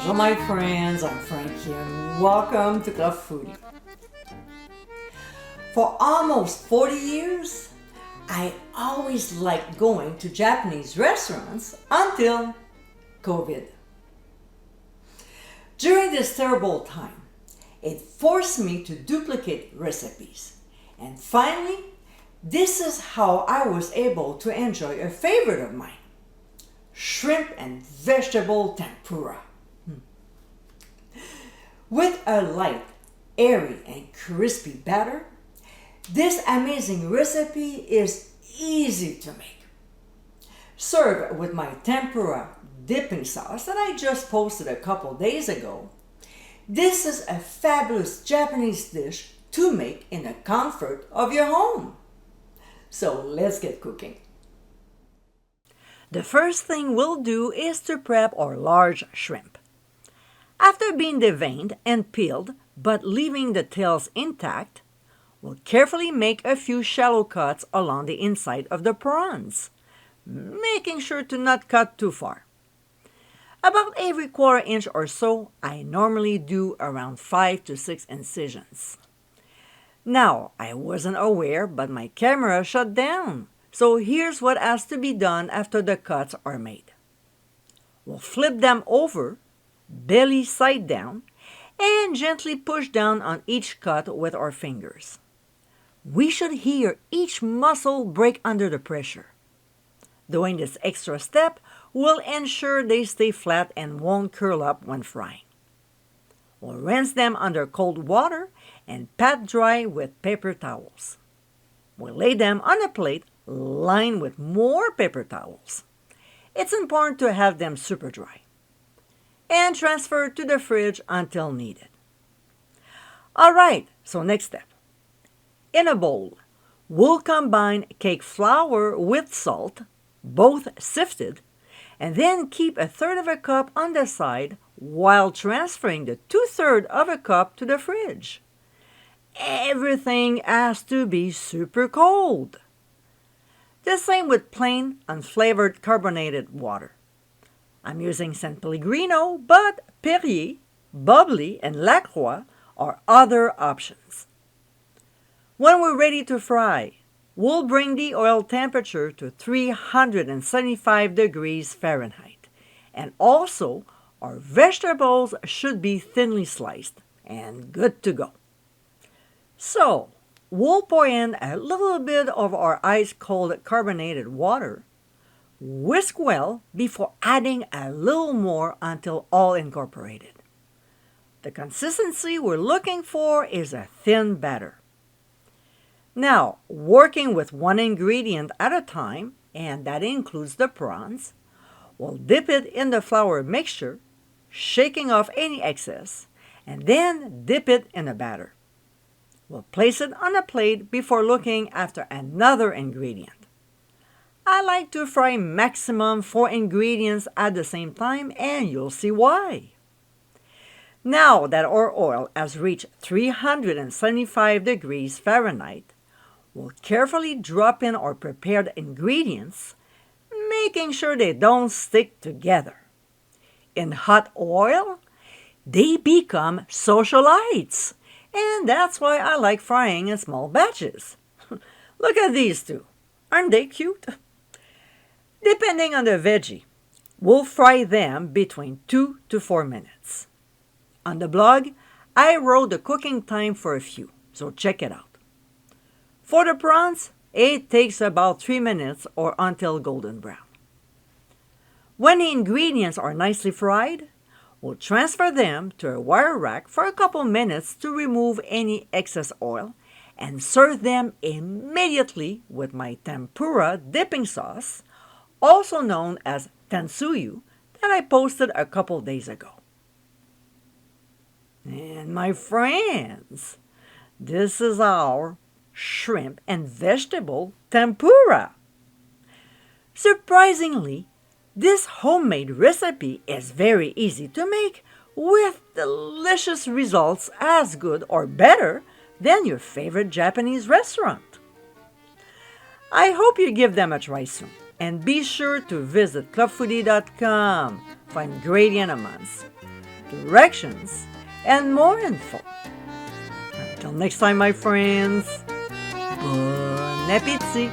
Bonjour my friends, I'm Frankie and welcome to Club Foodie. For almost 40 years, I always liked going to Japanese restaurants until COVID. During this terrible time, it forced me to duplicate recipes. And finally, this is how I was able to enjoy a favorite of mine, shrimp and vegetable tempura. With a light, airy, and crispy batter, this amazing recipe is easy to make. Served with my tempura dipping sauce that I just posted a couple days ago, this is a fabulous Japanese dish to make in the comfort of your home. So let's get cooking. The first thing we'll do is to prep our large shrimp. After being deveined and peeled, but leaving the tails intact, we'll carefully make a few shallow cuts along the inside of the prawns, making sure to not cut too far. About every quarter inch or so, I normally do around 5 to 6 incisions. Now, I wasn't aware, but my camera shut down, so here's what has to be done after the cuts are made. We'll flip them over, belly side down, and gently push down on each cut with our fingers. We should hear each muscle break under the pressure. Doing this extra step will ensure they stay flat and won't curl up when frying. We'll rinse them under cold water and pat dry with paper towels. We'll lay them on a plate lined with more paper towels. It's important to have them super dry. And transfer to the fridge until needed. Alright, so next step. In a bowl, we'll combine cake flour with salt, both sifted, and then keep 1/3 of a cup on the side while transferring the 2/3 of a cup to the fridge. Everything has to be super cold. The same with plain, unflavored carbonated water. I'm using San Pellegrino, but Perrier, Bubbly, and Lacroix are other options. When we're ready to fry, we'll bring the oil temperature to 375 degrees Fahrenheit. And also, our vegetables should be thinly sliced and good to go. So, we'll pour in a little bit of our ice-cold carbonated water. Whisk well before adding a little more until all incorporated. The consistency we're looking for is a thin batter. Now, working with one ingredient at a time, and that includes the prawns, we'll dip it in the flour mixture, shaking off any excess, and then dip it in the batter. We'll place it on a plate before looking after another ingredient. I like to fry maximum 4 ingredients at the same time, and you'll see why. Now that our oil has reached 375 degrees Fahrenheit, we'll carefully drop in our prepared ingredients, making sure they don't stick together. In hot oil, they become socialites, and that's why I like frying in small batches. Look at these two. Aren't they cute? Depending on the veggie, we'll fry them between 2 to 4 minutes. On the blog, I wrote the cooking time for a few, so check it out. For the prawns, it takes about 3 minutes or until golden brown. When the ingredients are nicely fried, we'll transfer them to a wire rack for a couple minutes to remove any excess oil and serve them immediately with my tempura dipping sauce, also known as tansuyu, that I posted a couple days ago. And my friends, this is our shrimp and vegetable tempura. Surprisingly, this homemade recipe is very easy to make with delicious results as good or better than your favorite Japanese restaurant. I hope you give them a try soon. And be sure to visit clubfoodie.com for ingredient amounts. directions, and more info. Until next time, my friends, bon appétit!